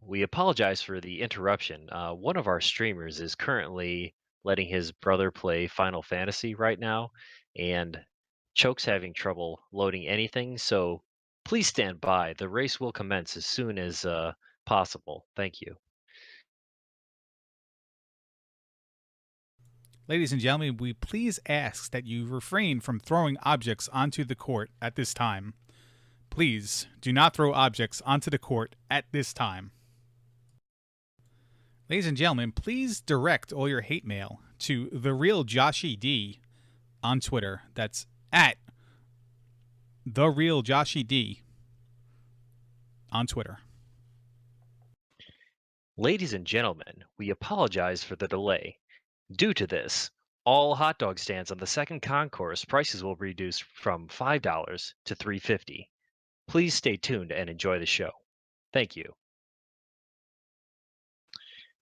We apologize for the interruption. One of our streamers is currently letting his brother play Final Fantasy right now, and Choke's having trouble loading anything, so please stand by. The race will commence as soon as possible. Thank you. Ladies and gentlemen, we please ask that you refrain from throwing objects onto the court at this time. Please do not throw objects onto the court at this time. Ladies and gentlemen, please direct all your hate mail to the real Joshy D on Twitter. That's at the real Joshy D on Twitter. Ladies and gentlemen, we apologize for the delay. Due to this, all hot dog stands on the second concourse prices will be reduced from $5 to $3.50. Please stay tuned and enjoy the show. Thank you.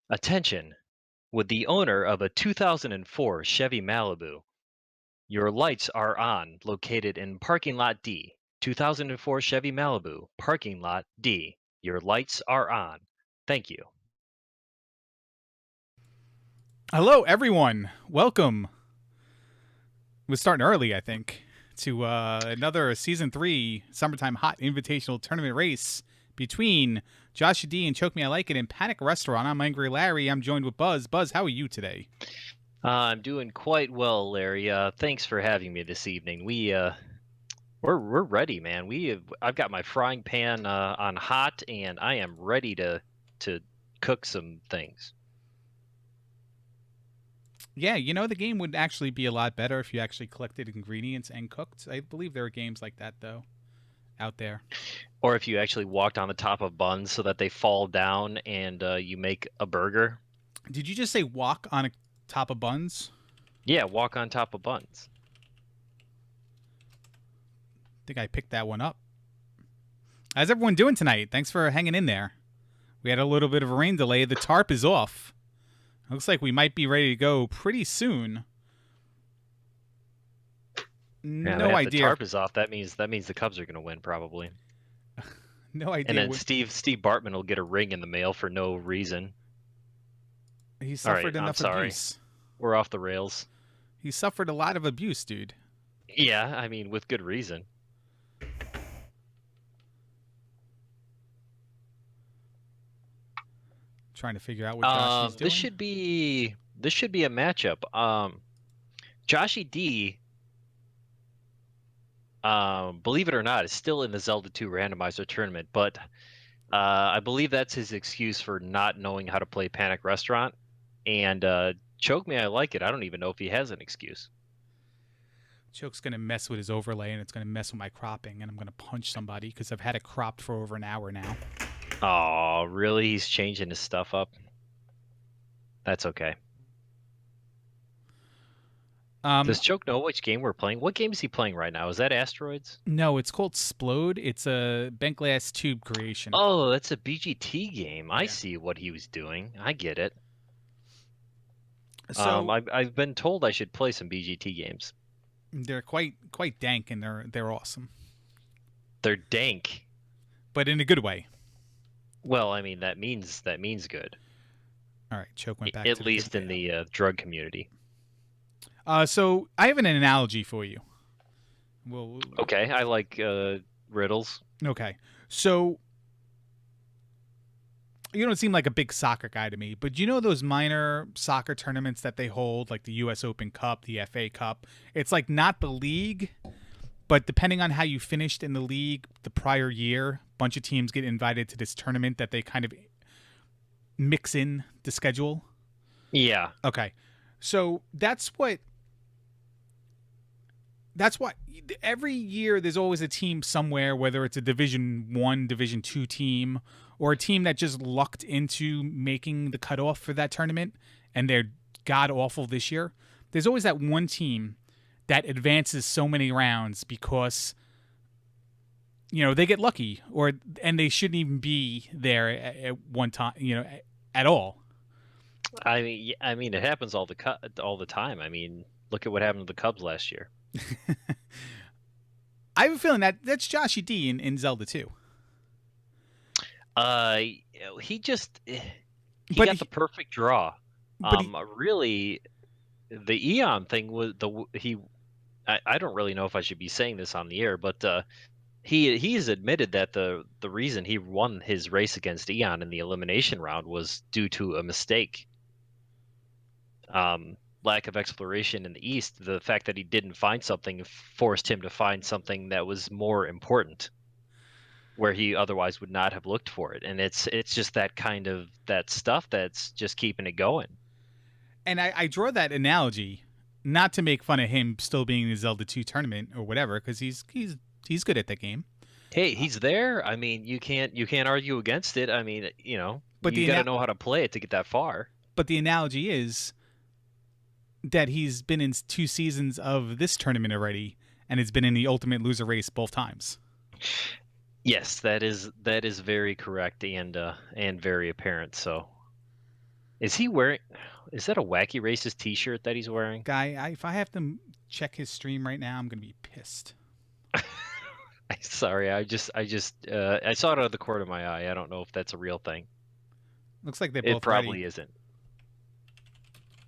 Attention! With the owner of a 2004 Chevy Malibu, your lights are on, located in parking lot D. 2004 Chevy Malibu, parking lot D. Your lights are on. Thank you. Hello, everyone. Welcome. We're starting early, I think, to another Season 3 Summertime Hot Invitational Tournament race between Joshy D and ChokeMeILikeIt and Panic Restaurant. I'm Angry Larry. I'm joined with Buzz. Buzz, how are you today? I'm doing quite well, Larry. Thanks for having me this evening. We're ready, man. I've got my frying pan on hot, and I am ready to cook some things. Yeah, you know, the game would actually be a lot better if you actually collected ingredients and cooked. I believe there are games like that, though, out there. Or if you actually walked on the top of buns so that they fall down and you make a burger. Did you just say walk on a top of buns? Yeah, walk on top of buns. I think I picked that one up. How's everyone doing tonight? Thanks for hanging in there. We had a little bit of a rain delay. The tarp is off. Looks like we might be ready to go pretty soon. Yeah, No idea. The tarp is off. That means the Cubs are going to win probably. No idea. And then Steve Bartman will get a ring in the mail for no reason. He suffered enough abuse. We're off the rails. He suffered a lot of abuse, dude. Yeah, I mean, with good reason. Trying to figure out what Joshy's doing. This should be a matchup. Joshy D, believe it or not, is still in the Zelda 2 randomizer tournament, but I believe that's his excuse for not knowing how to play Panic Restaurant. And ChokeMeILikeIt, I don't even know if he has an excuse. Choke's going to mess with his overlay, and it's going to mess with my cropping, and I'm going to punch somebody because I've had it cropped for over an hour now. Oh, really? He's changing his stuff up? That's okay. Does Choke know which game we're playing? What game is he playing right now? Is that Asteroids? No, it's called Splode. It's a bent glass tube creation. Oh, that's a BGT game. I see what he was doing. I get it. So I've been told I should play some BGT games. They're quite dank, and they're awesome. They're dank, but in a good way. Well, I mean that means good. All right, Choke went back. At least in the drug community. So I have an analogy for you. Well, okay, I like riddles. Okay, so you don't seem like a big soccer guy to me, but you know those minor soccer tournaments that they hold, like the U.S. Open Cup, the FA Cup? It's like not the league, but depending on how you finished in the league the prior year, a bunch of teams get invited to this tournament that they kind of mix in the schedule. Yeah. Okay. So that's what every year there's always a team somewhere, whether it's a Division 1, Division 2 team, or a team that just lucked into making the cutoff for that tournament, and they're god-awful this year. There's always that one team that advances so many rounds because, you know, they get lucky, and they shouldn't even be there at one time, you know, at all. I mean, it happens all the time. I mean, look at what happened to the Cubs last year. I have a feeling that's Joshy D in Zelda 2. Uh, he just he But got the perfect draw. but he Really, the Eon thing was he. I don't really know if I should be saying this on the air, but he has admitted that the reason he won his race against Eon in the elimination round was due to a mistake. Lack of exploration in the East. The fact that he didn't find something forced him to find something that was more important, where he otherwise would not have looked for it. And it's just that kind of that stuff that's just keeping it going. and I draw that analogy not to make fun of him still being in the Zelda 2 tournament or whatever, because he's good at that game. Hey, he's there. I mean, you can't argue against it. I mean, But you got to know how to play it to get that far. the analogy is that he's been in 2 seasons of this tournament already, and has been in the ultimate loser race both times. Yes, that is very correct and very apparent. So, is he wearing? Is that a Wacky Races T-shirt that he's wearing? If I have to check his stream right now, I'm gonna be pissed. Sorry, I saw it out of the corner of my eye. I don't know if that's a real thing. Looks like they're It both ready. probably isn't.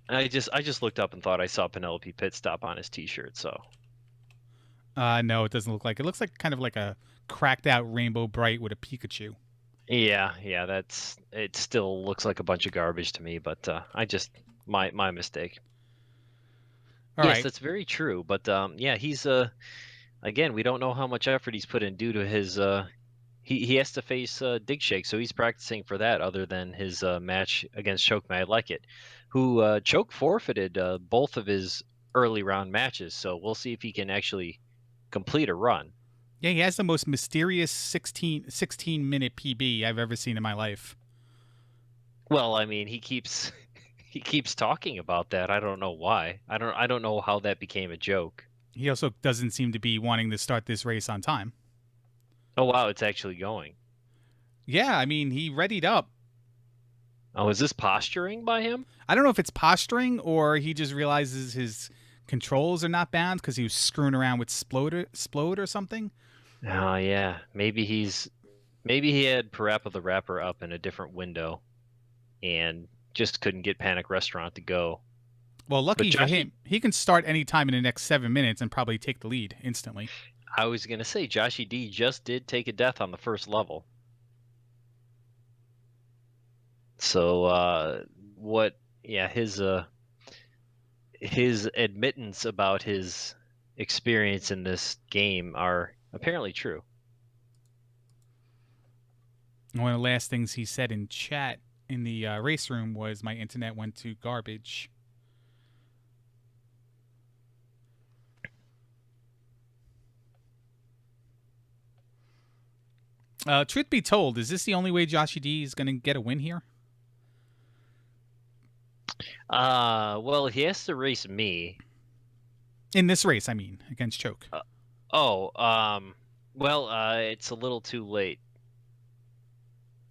I just looked up and thought I saw Penelope Pit Stop on his T-shirt. So No, it doesn't look like. It looks like kind of like a cracked out Rainbow Bright with a Pikachu. yeah, it. Still looks like a bunch of garbage to me, but my mistake. All Yes, right. that's very true. But yeah, he's again, we don't know how much effort he's put in due to his he has to face Dig Shake, so he's practicing for that other than his match against ChokeMeILikeIt, who Choke forfeited both of his early round matches. So we'll see if he can actually complete a run. Yeah, he has the most mysterious 16-minute PB I've ever seen in my life. Well, I mean, he keeps he keeps talking about that. I don't know why. I don't know how that became a joke. He also doesn't seem to be wanting to start this race on time. Oh wow, it's actually going. Yeah, I mean, he readied up. Oh, is this posturing by him? I don't know if it's posturing or he just realizes his controls are not bound because he was screwing around with Splode or something. Oh yeah, maybe he had Parappa the Rapper up in a different window and just couldn't get Panic Restaurant to go. Well, But lucky for Joshy, him, he can start any time in the next 7 minutes and probably take the lead instantly. I was gonna say Joshy D just did take a death on the first level. So what? Yeah, his admittance about his experience in this game are apparently true. One of the last things he said in chat in the race room was, "My internet went to garbage." Truth be told, is this the only way Joshy D is going to get a win here? Well, he has to race me. In this race, I mean, against Choke. Oh, well, it's a little too late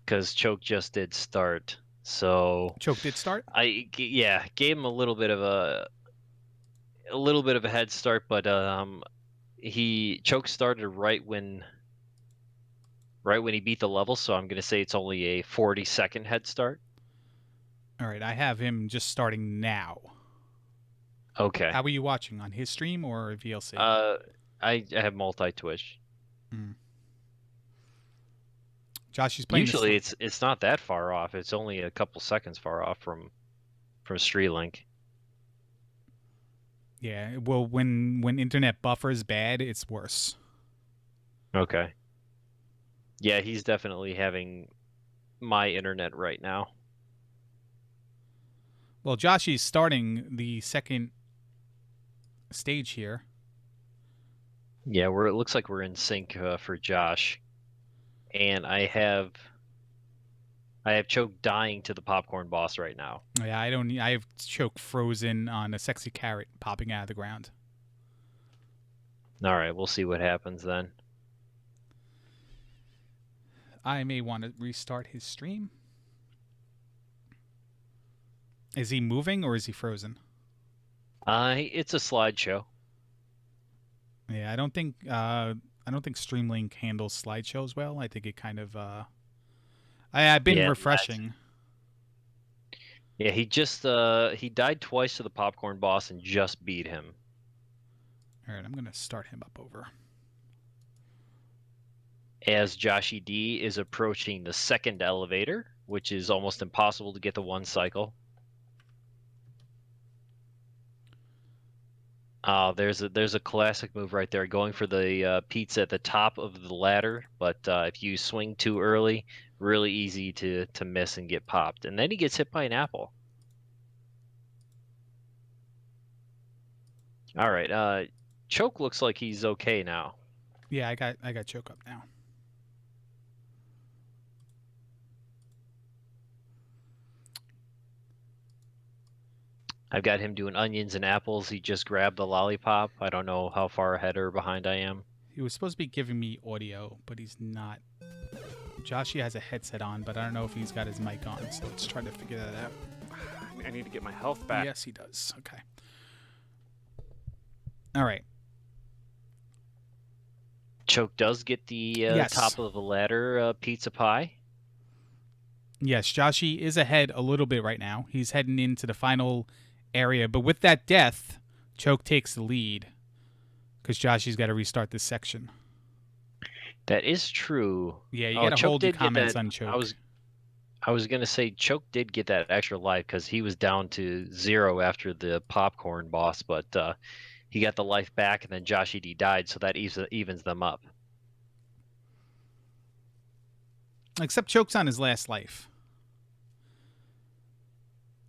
because Choke just did start. So Choke did start? yeah, gave him a little bit of a head start, but he Choke started right when he beat the level, so I'm gonna say it's only a 40-second head start. All right, I have him just starting now. Okay. How are you watching, on his stream or VLC? I have multi-twitch. Josh is playing. Usually it's not that far off. It's only a couple seconds far off from StreamLink. Yeah, well, when internet buffers bad, it's worse. Okay. Yeah, he's definitely having my internet right now. Well, Joshy's starting the second stage here. Yeah, it looks like we're in sync for Josh, and I have Choke dying to the popcorn boss right now. Yeah, I have Choke frozen on a sexy carrot popping out of the ground. All right, we'll see what happens then. I may want to restart his stream. Is he moving or is he frozen? It's a slideshow. Yeah, I don't think Streamlink handles slideshows well. I think it kind of I've been Yeah, refreshing. yeah. He died twice to the popcorn boss and just beat him. All right, I'm gonna start him up over. As Joshy D is approaching the second elevator, which is almost impossible to get to one cycle. There's a classic move right there, going for the pizza at the top of the ladder, but if you swing too early, really easy to miss and get popped. And then he gets hit by an apple. All right, Choke looks like he's okay now. Yeah, I got choke up now. I've got him doing onions and apples. He just grabbed the lollipop. I don't know how far ahead or behind I am. He was supposed to be giving me audio, but he's not. Joshy has a headset on, but I don't know if he's got his mic on, so let's try to figure that out. I need to get my health back. Yes, he does. Okay. All right. Choke does get the Yes. top of the ladder pizza pie. Yes, Joshy is ahead a little bit right now. He's heading into the final area, but with that death, Choke takes the lead because Joshy's got to restart this section. That is true. Yeah, you got to hold your did get comments that. on Choke. I was gonna say Choke did get that extra life because he was down to 0 after the popcorn boss, but he got the life back, and then Joshy D died, so that evens them up. Except Choke's on his last life.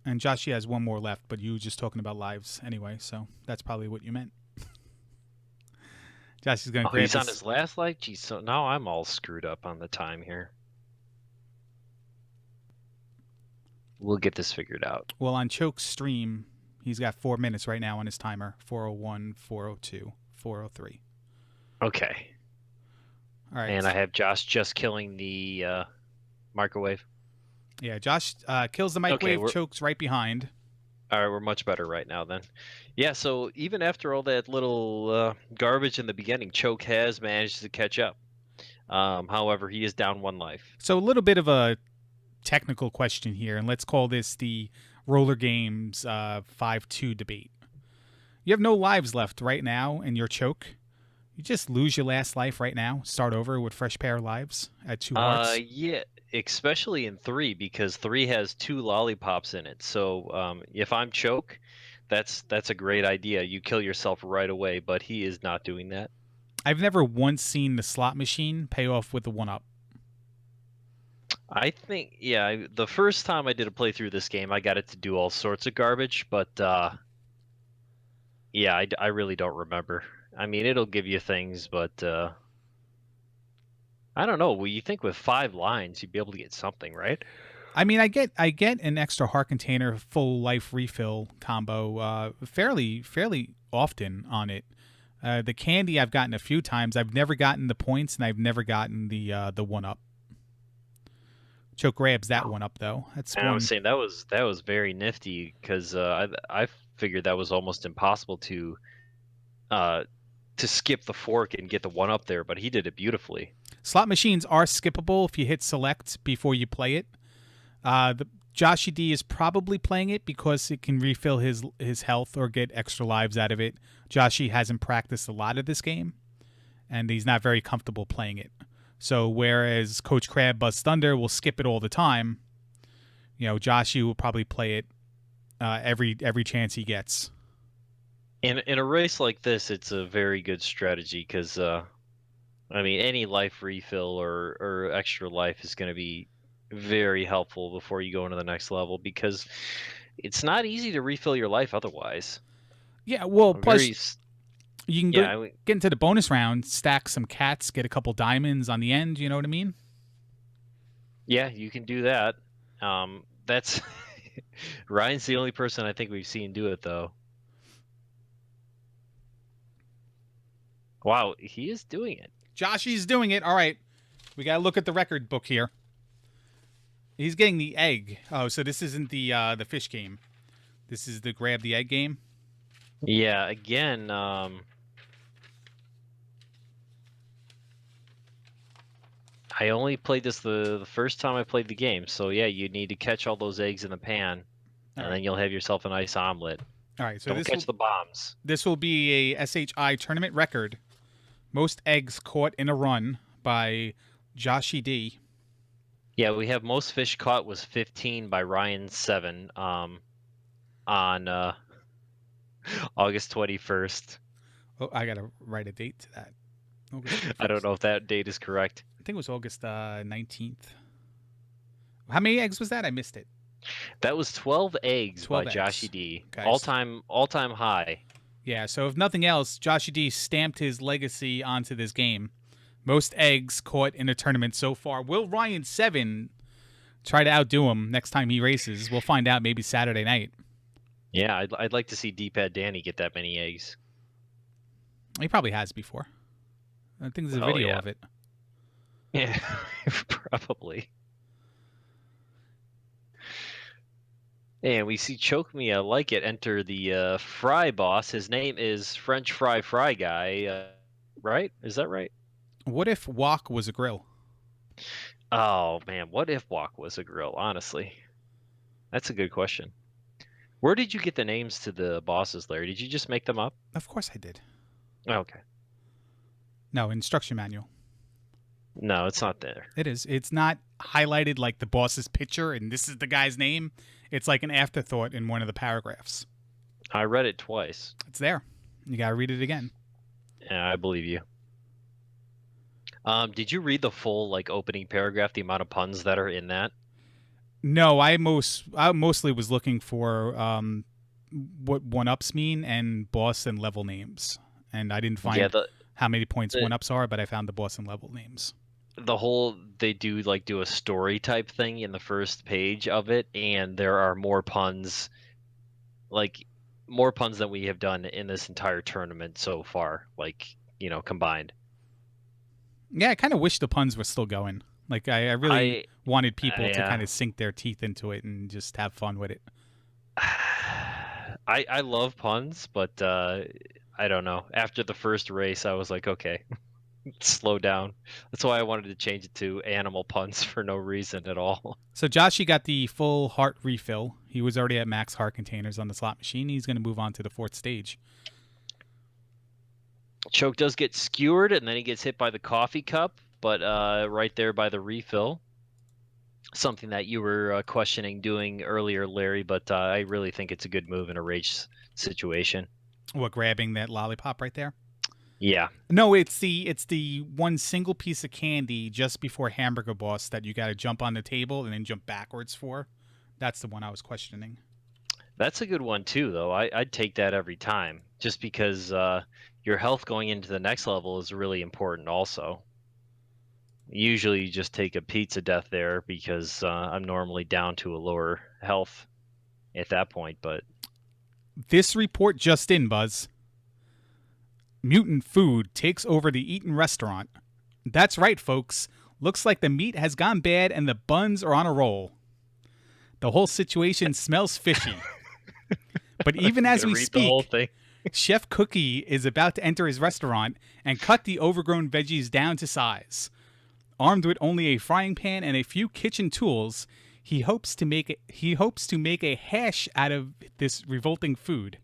And Joshy has one more left, but you were just talking about lives anyway, so that's probably what you meant. Joshy's going to grab He's on his last life? Geez, so now I'm all screwed up on the time here. We'll get this figured out. Well, on Choke's stream, he's got 4 minutes right now on his timer. 4:01, 4:02, 4:03. Okay. All right. And I have Josh just killing the microwave. Yeah, Josh kills the microwave. Choke's right behind. All right, we're much better right now then. Yeah, so even after all that little garbage in the beginning, Choke has managed to catch up. However, he is down 1 life. So a little bit of a technical question here, and let's call this the Roller Games 5-2 debate. You have no lives left right now, and you're Choke. You just lose your last life right now. Start over with fresh pair of lives at 2 hearts. Yeah, especially in 3 because 3 has 2 lollipops in it. So if I'm Choke, that's a great idea. You kill yourself right away, but he is not doing that. I've never once seen the slot machine pay off with the 1-up. I think, yeah, the first time I did a playthrough this game, I got it to do all sorts of garbage, but yeah, I really don't remember. I mean, it'll give you things, but I don't know. Well, you think with 5 lines, you'd be able to get something, right? I mean, I get an extra heart container full life refill combo fairly often on it. The candy I've gotten a few times. I've never gotten the points, and I've never gotten the 1-up. Choke grabs that 1-up though. That's I was saying that was very nifty because I figured that was almost impossible to skip the fork and get the 1-up there, but he did it beautifully. Slot machines are skippable if you hit select before you play it. The Joshy D is probably playing it because it can refill his health or get extra lives out of it. Joshy hasn't practiced a lot of this game, and he's not very comfortable playing it. So whereas Coach Crab Buzz Thunder will skip it all the time, Joshy will probably play it every chance he gets. In a race like this, it's a very good strategy because I mean, any life refill or extra life is going to be very helpful before you go into the next level because it's not easy to refill your life otherwise. Yeah, well, plus you can get into the bonus round, stack some cats, get a couple diamonds on the end. You know what I mean? Yeah, you can do that. That's Ryan's the only person I think we've seen do it though. Wow, he is doing it. Joshy's doing it. All right, we got to look at the record book here. He's getting the egg. Oh, so this isn't the fish game. This is the grab the egg game. Yeah, again, I only played this the first time I played the game, so yeah, you need to catch all those eggs in the pan, All and right. then you'll have yourself a nice omelet. All right. So Don't catch the bombs. this will be a SHI tournament record. Most eggs caught in a run by Joshy D. Yeah, we have most fish caught was 15 by Ryan 7 on August 21st. Oh, I gotta write a date to that. August I don't 21st. know if that date is correct. I think it was August 19th. How many eggs was that? I missed it. That was 12 eggs 12 by eggs. Joshy D. Okay. All-time high. Yeah, so if nothing else, Joshy D stamped his legacy onto this game. Most eggs caught in a tournament so far. Will Ryan 7 try to outdo him next time he races? We'll find out maybe Saturday night. Yeah, I'd like to see D-Pad Danny get that many eggs. He probably has before. I think there's a Oh, video yeah. of it. Yeah, probably. And we see ChokeMeILikeIt enter the Fry boss. His name is French Fry Guy, right? Is that right? What if wok was a grill? Oh man, what if Wok was a grill? Honestly, that's a good question. Where did you get the names to the bosses, Larry? Did you just make them up? Of course I did. Okay. No, instruction manual. No, it's not there. It is. It's not highlighted like the boss's picture and this is the guy's name. It's like an afterthought in one of the paragraphs. I read it twice. It's there. You gotta read it again. Yeah, I believe you. Did you read the full like opening paragraph? The amount of puns that are in that? No, I mostly was looking for what one ups mean and boss and level names, and I didn't find Yeah, how many points one ups are, but I found the boss and level names. the whole they do a story type thing in the first page of it, and there are more puns, like more puns than we have done in this entire tournament so far, like combined. Yeah, I kind of wish the puns were still going. Like I really wanted people to yeah. kind of sink their teeth into it and just have fun with it. I love puns, but I don't know. After the first race, I was like, okay, slow down. That's why I wanted to change it to animal puns for no reason at all. So Joshy got the full heart refill. He was already at max heart containers on the slot machine. He's going to move on to the fourth stage. Choke does get skewered, and then he gets hit by the coffee cup, but right there by the refill. Something that you were questioning doing earlier, Larry, but I really think it's a good move in a rage situation. What, grabbing that lollipop right there? Yeah. No, it's the one single piece of candy just before Hamburger Boss that you got to jump on the table and then jump backwards for. That's the one I was questioning. That's a good one too, though. I'd take that every time, just because your health going into the next level is really important also. Usually you just take a pizza death there because I'm normally down to a lower health at that point, but... This report just in, Buzz. Mutant food takes over the Eaton restaurant. That's right, folks. Looks like the meat has gone bad and the buns are on a roll. The whole situation smells fishy. But even as we speak, Chef Cookie is about to enter his restaurant and cut the overgrown veggies down to size. Armed with only a frying pan and a few kitchen tools, he hopes to make a hash out of this revolting food.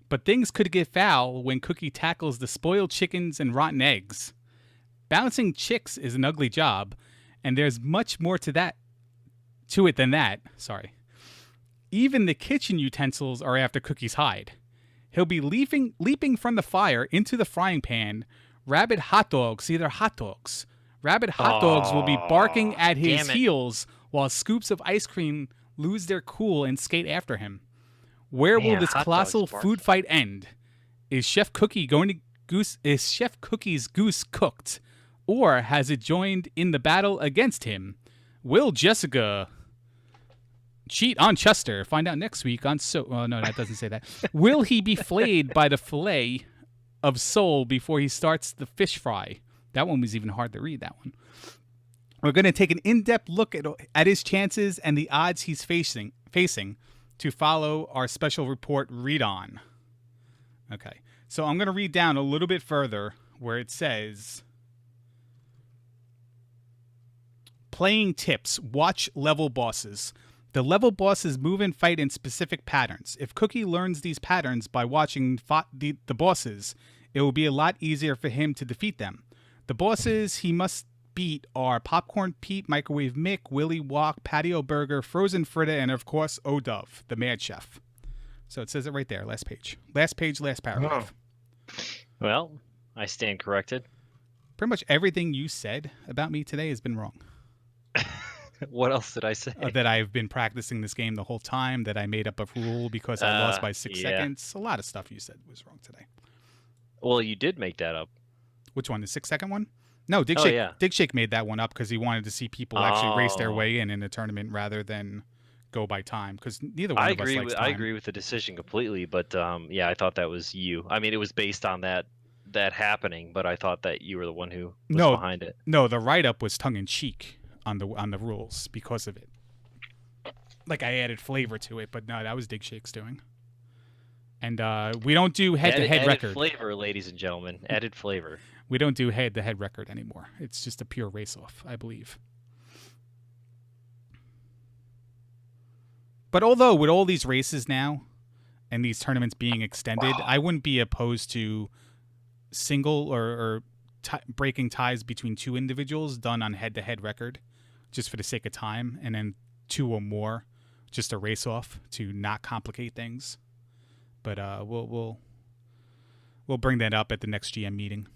But things could get foul when Cookie tackles the spoiled chickens and rotten eggs. Balancing chicks is an ugly job, and there's much more to it than that. Sorry. Even the kitchen utensils are after Cookie's hide. He'll be leaping from the fire into the frying pan. Rabid hot dogs will be barking at his heels while scoops of ice cream lose their cool and skate after him. Where will this colossal food fight end? Is Chef Cookie's goose cooked, or has it joined in the battle against him? Will Jessica cheat on Chester? Find out next week on no, that doesn't say that. Will he be flayed by the fillet of sole before he starts the fish fry? That one was even hard to read, that one. We're going to take an in-depth look at his chances and the odds he's facing to follow our special report read on. Okay, so I'm going to read down a little bit further where it says, Playing tips. Watch level bosses. The level bosses move and fight in specific patterns. If Cookie learns these patterns by watching the bosses, it will be a lot easier for him to defeat them. The bosses he must beat are Popcorn Pete, Microwave Mick, Willy Wok, Patio Burger, Frozen Fritta, and of course, O'Dove, the Mad Chef. So it says it right there, last page. Last page, last paragraph. Well, I stand corrected. Pretty much everything you said about me today has been wrong. What else did I say? That I've been practicing this game the whole time, that I made up a rule because I lost by 6 seconds. A lot of stuff you said was wrong today. Well, you did make that up. Which one? The 6-second one? No, Dig Shake made that one up because he wanted to see people actually race their way in a tournament rather than go by time. Because neither one of us likes time. I agree with the decision completely, but yeah, I thought that was you. I mean, it was based on that happening, but I thought that you were the one who was behind it. No, the write-up was tongue-in-cheek on the rules because of it. Like, I added flavor to it, but no, that was Dig Shake's doing. And we don't do head-to-head record. Added flavor, ladies and gentlemen. Added flavor. We don't do head-to-head record anymore. It's just a pure race-off, I believe. But although with all these races now and these tournaments being extended, I wouldn't be opposed to single or breaking ties between two individuals done on head-to-head record, just for the sake of time, and then 2 or more, just a race-off to not complicate things. But we'll bring that up at the next GM meeting.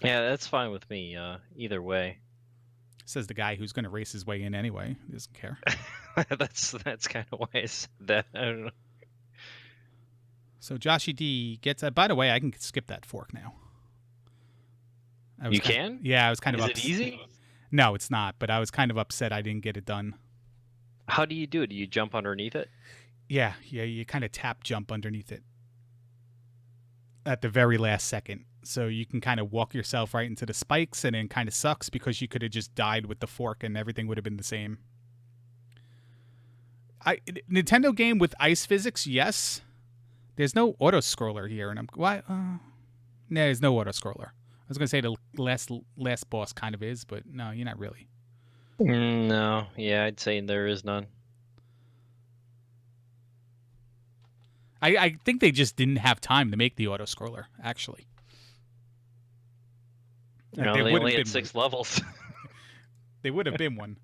Yeah, that's fine with me. Either way. Says the guy who's going to race his way in anyway. He doesn't care. that's kind of why I said that. I don't know. So Joshy D gets. By the way, I can skip that fork now. You can? Yeah, I was kind of. Is it easy? No, it's not. But I was kind of upset I didn't get it done. How do you do it? Do you jump underneath it? Yeah. You kind of tap jump underneath it at the very last second. So you can kind of walk yourself right into the spikes, and it kind of sucks because you could have just died with the fork and everything would have been the same. Nintendo game with ice physics, yes. There's no auto scroller here, and I'm why? No, there's no auto scroller. I was gonna say the last boss kind of is, but no, you're not really. No, yeah, I'd say there is none. I think they just didn't have time to make the auto scroller, actually. No, they only had 6 levels. They would have been one.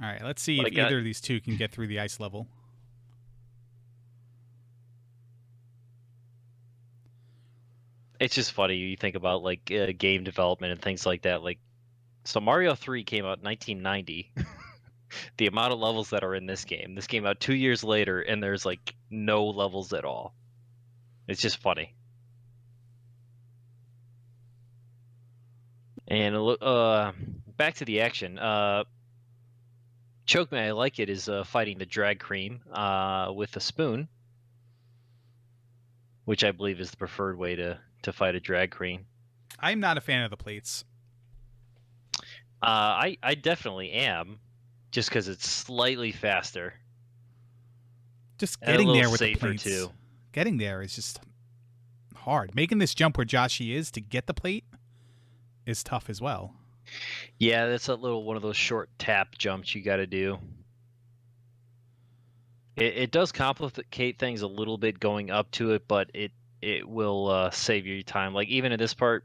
All right, let's see if either of these two can get through the ice level. It's just funny. You think about like game development and things like that. Like, so Mario 3 came out in 1990. The amount of levels that are in this game. This came out 2 years later, and there's like no levels at all. It's just funny. And back to the action. ChokeMeILikeIt is fighting the drag cream with a spoon, which I believe is the preferred way to fight a drag cream. I'm not a fan of the plates. I definitely am, just because it's slightly faster. Just getting there with safer the plates. Too. Getting there is just hard. Making this jump where Joshy is to get the plate is tough as well. Yeah, that's a little one of those short tap jumps you got to do. It does complicate things a little bit going up to it, but it will save you time. Like even in this part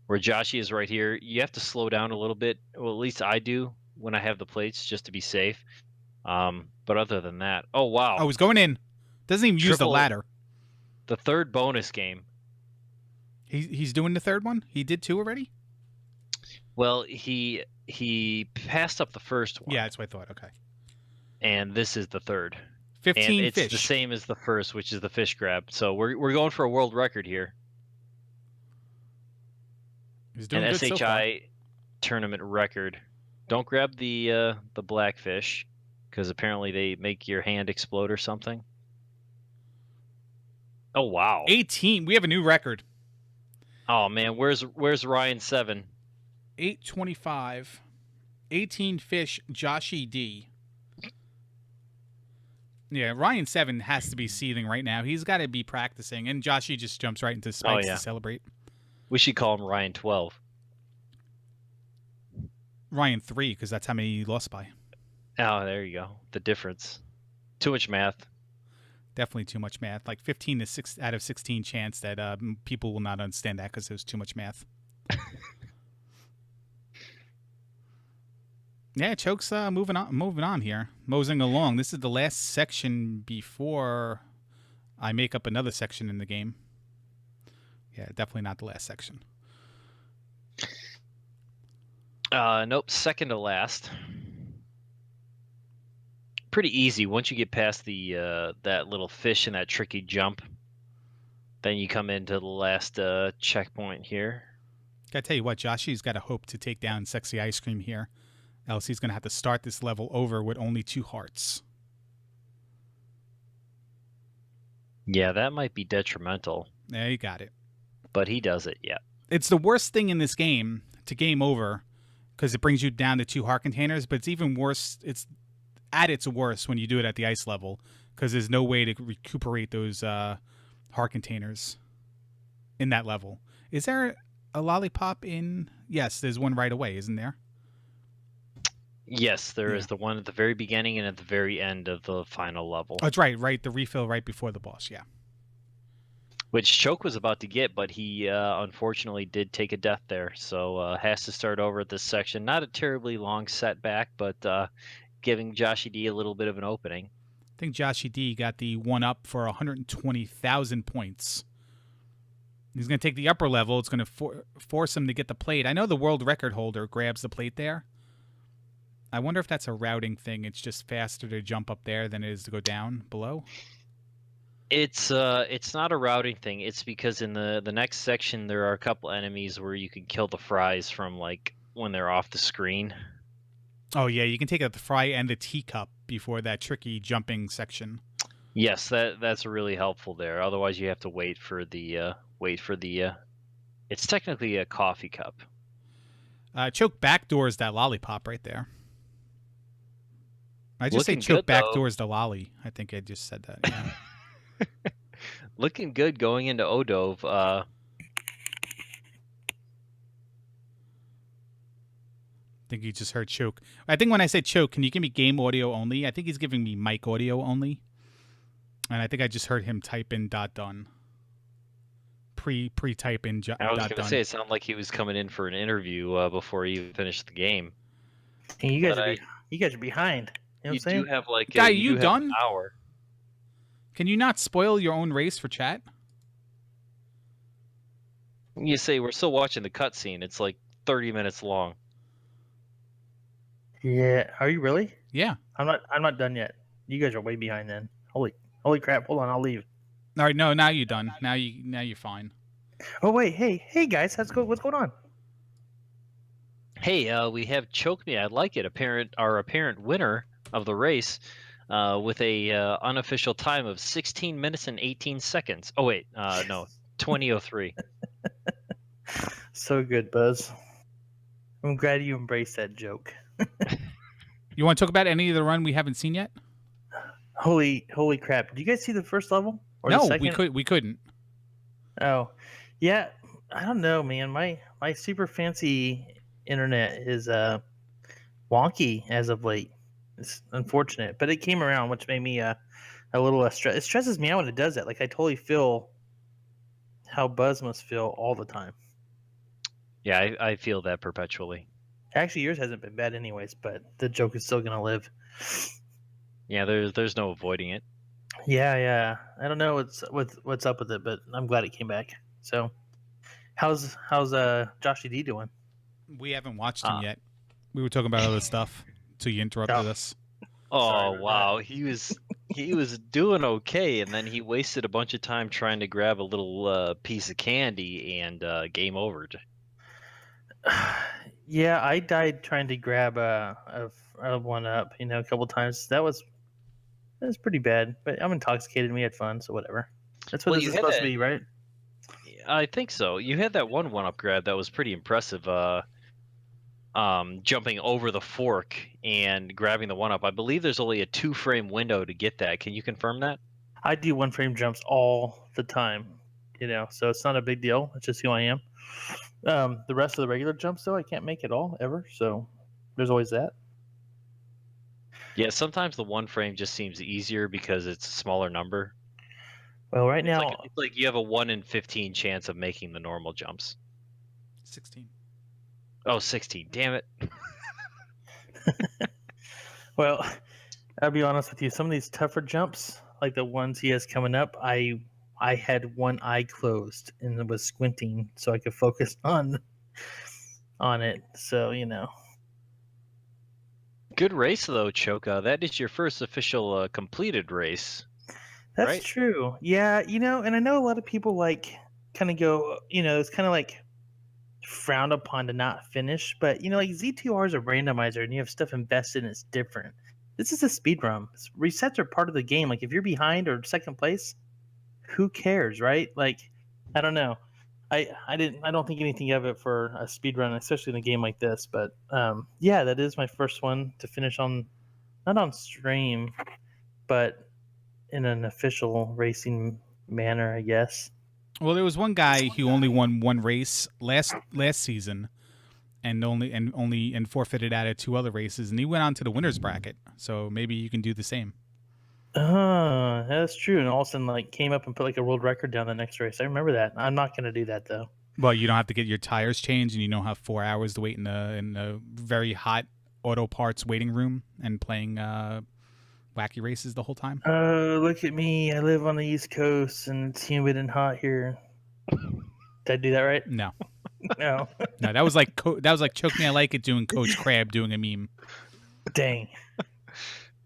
where Joshy is right here, you have to slow down a little bit. Well, at least I do when I have the plates, just to be safe. But other than that, oh wow! Oh, he's going in. Doesn't even use the ladder. The third bonus game. He's doing the third one? He did 2 already? Well, he passed up the first one. Yeah, that's what I thought. Okay. And this is the third. 15 and it's fish. The same as the first, which is the fish grab. So we're going for a world record here. He's doing an good so far. SHI tournament record. Don't grab the blackfish, because apparently they make your hand explode or something. Oh wow. 18. We have a new record. Oh man, where's Ryan 7? 825. 18 fish, Joshy D. Yeah, Ryan 7 has to be seething right now. He's got to be practicing, and Joshy just jumps right into spikes to celebrate. We should call him Ryan 12. Ryan 3, because that's how many he lost by. Oh, there you go. The difference. Too much math. Definitely too much math. Like 15 to 6 out of 16 chance that people will not understand that because there's too much math. Yeah, Choke's moving on here, moseying along. This is the last section before I make up another section in the game. Yeah, definitely not the last section. Nope, second to last. Pretty easy once you get past the that little fish and that tricky jump. Then you come into the last checkpoint here. Gotta tell you what, Joshy's got to hope to take down Sexy Ice Cream here, else he's gonna have to start this level over with only 2 hearts. Yeah, that might be detrimental. There, you got it. But he does it, yeah. It's the worst thing in this game to game over because it brings you down to 2 heart containers, but it's even worse. It's at its worst when you do it at the ice level because there's no way to recuperate those heart containers in that level. Is there a lollipop in? Yes, there's one right away, isn't there? Yes, there is the one at the very beginning and at the very end of the final level. Oh, it's right. The refill right before the boss, yeah. Which Choke was about to get, but he unfortunately did take a death there. So has to start over at this section. Not a terribly long setback, but giving Joshy D a little bit of an opening. I think Joshy D got the 1-up for 120,000 points. He's going to take the upper level. It's going to force him to get the plate. I know the world record holder grabs the plate there. I wonder if that's a routing thing. It's just faster to jump up there than it is to go down below. It's not a routing thing. It's because in the next section there are a couple enemies where you can kill the fries from like when they're off the screen. Oh yeah, you can take out the fry and the teacup before that tricky jumping section. Yes, that's really helpful there. Otherwise you have to wait for the it's technically a coffee cup. Choke backdoors that lollipop right there. I just Looking say Choke good, backdoors the lolly. I think I just said that. Yeah. Looking good going into Odove. I think you just heard Choke. I think when I say Choke, can you give me game audio only? I think he's giving me mic audio only. And I think I just heard him type in .done. Pre-type in I was .done. going to say it sounded like he was coming in for an interview before he even finished the game. Hey, you guys are behind. You know what I'm saying? Do have like Guy, you you have done? an hour. Can you not spoil your own race for chat? You say we're still watching the cutscene. It's like 30 minutes long. Yeah. Are you really? Yeah. I'm not done yet. You guys are way behind then. Holy crap! Hold on, I'll leave. All right, no, now you're done. Now you're fine. Oh wait, hey guys, what's going on? Hey, we have ChokeMeILikeIt, our apparent winner of the race, with a unofficial time of 16 minutes and 18 seconds. Oh wait, no, 20:03. So good, Buzz. I'm glad you embraced that joke. You want to talk about any of the run we haven't seen yet? Holy crap! Did you guys see the first level? Or the No, second? we couldn't. Oh, yeah. I don't know, man. My super fancy internet is wonky as of late. It's unfortunate, but it came around, which made me a little less stressed. It stresses me out when it does that. Like I totally feel how Buzz must feel all the time. Yeah, I feel that perpetually. Actually, yours hasn't been bad anyways, but the joke is still gonna live. Yeah, there's no avoiding it. Yeah. I don't know what's up with it, but I'm glad it came back. So, how's Joshy D doing? We haven't watched him yet. We were talking about other stuff until you interrupted us. Oh Sorry about wow, he was doing okay, and then he wasted a bunch of time trying to grab a little piece of candy, and game over. Yeah, I died trying to grab a 1-up, a couple times. That was pretty bad, but I'm intoxicated and we had fun, so whatever. That's what this is supposed to be, right? I think so. You had that 1-up grab that was pretty impressive. Jumping over the fork and grabbing the 1-up. I believe there's only a 2-frame window to get that. Can you confirm that? I do 1-frame jumps all the time, so it's not a big deal. It's just who I am. The rest of the regular jumps, though, I can't make at all ever. So there's always that. Yeah, sometimes the one frame just seems easier because it's a smaller number. Well, right It's like now, it's like you have a 1 in 15 chance of making the normal jumps. 16. Oh, 16. Damn it. well, I'll be honest with you. Some of these tougher jumps, like the ones he has coming up, I had one eye closed and was squinting so I could focus on it. So Good race though, Choka. That is your first official completed race, that's right? true. Yeah, and I know a lot of people like kind of go, it's kind of like frowned upon to not finish, but like Z2R is a randomizer and you have stuff invested and it's different. This is a speed run. Resets are part of the game. Like if you're behind or second place, who cares, right? Like I don't know. I don't think anything of it for a speed run, especially in a game like this. But yeah, that is my first one to finish on, not on stream, but in an official racing manner, I guess. Well, there was one guy who only won one race last season, and forfeited out of 2 other races, and he went on to the winners bracket. So maybe you can do the same. That's true. And all of a sudden, like, came up and put like a world record down the next race. I remember that. I'm not gonna do that though. Well, you don't have to get your tires changed, and you don't have 4 hours to wait in a very hot auto parts waiting room and playing wacky races the whole time. Look at me. I live on the East Coast and it's humid and hot here. Did I do that right? No, No. no, that was like Choke Me I Like It doing Coach Crab doing a meme. Dang.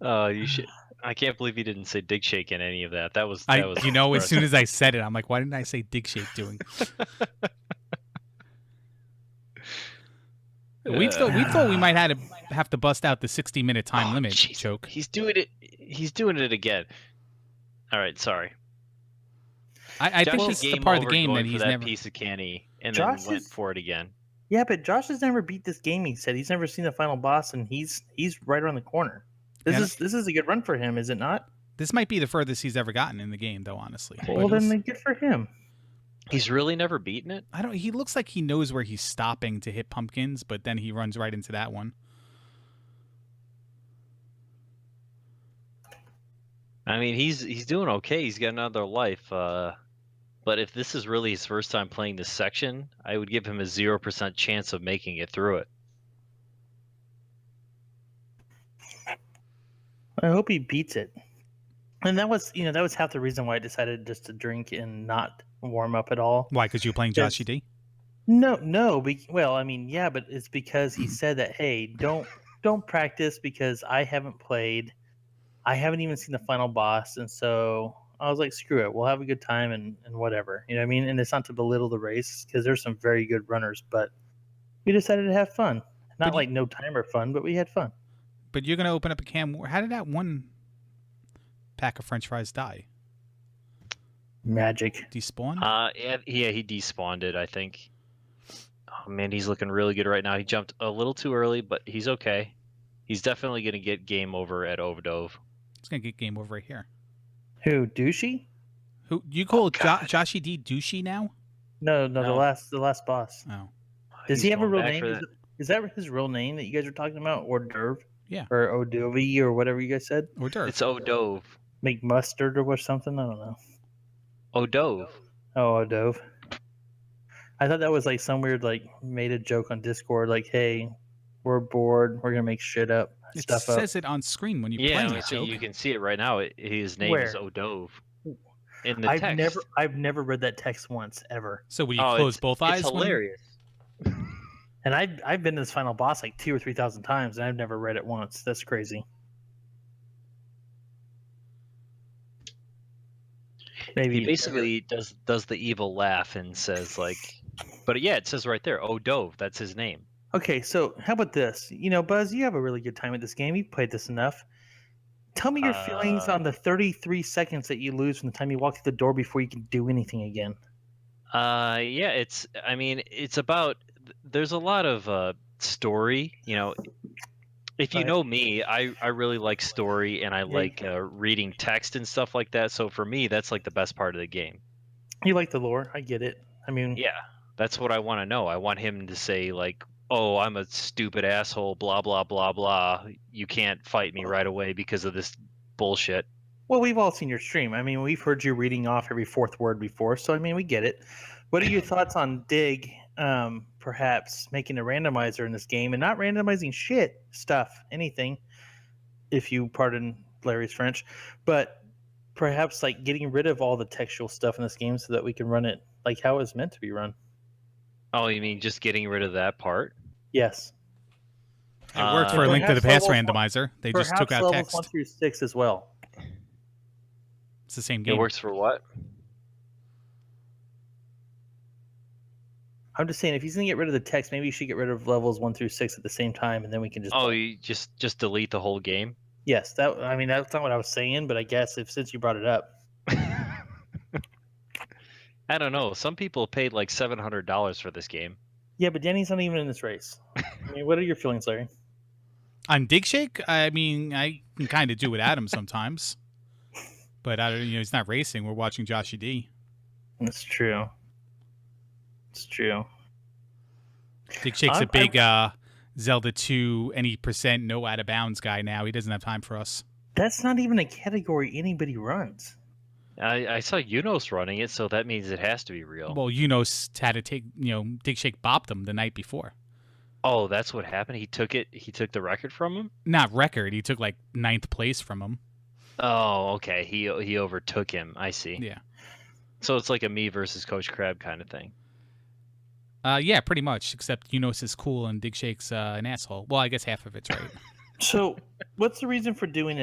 You should. I can't believe you didn't say dig shake in any of that. That was. As impressive. soon as I said it, I'm like, why didn't I say dig shake doing? We thought we might have to bust out the 60-minute time limit, Jeez. Choke. He's doing it. He's doing it again. All right, sorry. I think Josh this is the game part of the over game going that for he's that never. piece of candy and Josh then went is- for it again. Yeah, but Josh has never beat this game. He said he's never seen the final boss, and he's right around the corner. This is a good run for him, is it not? This might be the furthest he's ever gotten in the game, though. Honestly, Well, But then good for him. He's really never beaten it. I don't. He looks like he knows where he's stopping to hit pumpkins, but then he runs right into that one. I mean, he's doing okay. He's got another life. But if this is really his first time playing this section, I would give him a 0% chance of making it through it. I hope he beats it. And that was half the reason why I decided just to drink and not warm up at all. Why? Because you're playing Joshy D. No. Well, I mean, yeah, but it's because he said that, hey, don't practice because I haven't played. I haven't even seen the final boss, and so I was like, screw it, we'll have a good time and whatever. You know what I mean? And it's not to belittle the race because there's some very good runners, but we decided to have fun. Not like no timer fun, but we had fun. But you're gonna open up a can. How did that one pack of French fries die? Magic. Despawn? Yeah, he despawned it, I think. Oh man, he's looking really good right now. He jumped a little too early, but he's okay. He's definitely gonna get game over at Overdove. He's gonna get game over right here. Who, Douchey? Who you call God. Joshy D douchey now? No, No. the last boss. Oh, Does He's he have a going real back name? for that. Is that his real name that you guys were talking about? Hors d'oeuvre? Yeah. Or Odovie or whatever you guys said? hors d'oeuvre. It's Odove. Make mustard or something? I don't know. Odove. Oh, Odove. I thought that was like some weird, like, made a joke on Discord, like, hey, we're bored, we're gonna make shit up, It stuff up. says it on screen when you Yeah, play it, so Choke. you can see it right now. His name is Where? Odove. In the text. I've never read that text once ever, So would you Oh, close both eyes? It's hilarious. and I've been to this final boss like 2,000 or 3,000 times, and I've never read it once. That's crazy. Maybe He basically does the evil laugh and says like, but yeah, it says right there, Odove. That's his name. Okay, so how about this? Buzz, you have a really good time at this game. You've played this enough. Tell me your feelings on the 33 seconds that you lose from the time you walk through the door before you can do anything again. Yeah, it's about. There's a lot of story. If you Right. know me, I really like story and I like reading text and stuff like that. So for me, that's like the best part of the game. You like the lore. I get it. I mean, Yeah. That's what I want to know. I want him to say like, "Oh, I'm a stupid asshole, blah blah blah blah. You can't fight me right away because of this bullshit." Well, we've all seen your stream. I mean, we've heard you reading off every fourth word before, so I mean, we get it. What are your thoughts on Dig perhaps making a randomizer in this game and not randomizing shit, stuff, anything, if you pardon Larry's French, but perhaps like getting rid of all the textual stuff in this game so that we can run it like how it's meant to be run? Oh, you mean just getting rid of that part? Yes. It worked for Uh, a Link to the Perhaps Past levels one- randomizer. They just took Perhaps out levels 1 text. through 6 as well. It's the same it game. works for what? I'm just saying, if he's gonna get rid of the text, maybe you should get rid of levels 1 through 6 at the same time, and then we can just. Oh, you just delete the whole game? Yes, that. I mean, that's not what I was saying, but I guess since you brought it up, I don't know. Some people paid like $700 for this game. yeah. But Danny's not even in this race. I mean, what are your feelings, Larry? On Dig Shake, I mean, I can kind of do without him sometimes. But I don't, he's not racing. We're watching Joshy D. That's true. It's true. Dig Shake's a big Zelda 2 any percent no out of bounds guy now. He doesn't have time for us. That's not even a category anybody runs. I saw Unos running it, so that means it has to be real. Well, had to take, Dig Shake bopped him the night before. Oh, that's what happened. He took the record from him? Not record. He took like 9th place from him. Oh, okay. He overtook him. I see. Yeah. So it's like a me versus Coach Crab kind of thing. Yeah, pretty much. Except Unos is cool and Dig Shake's an asshole. Well, I guess half of it's right. So, what's the reason for doing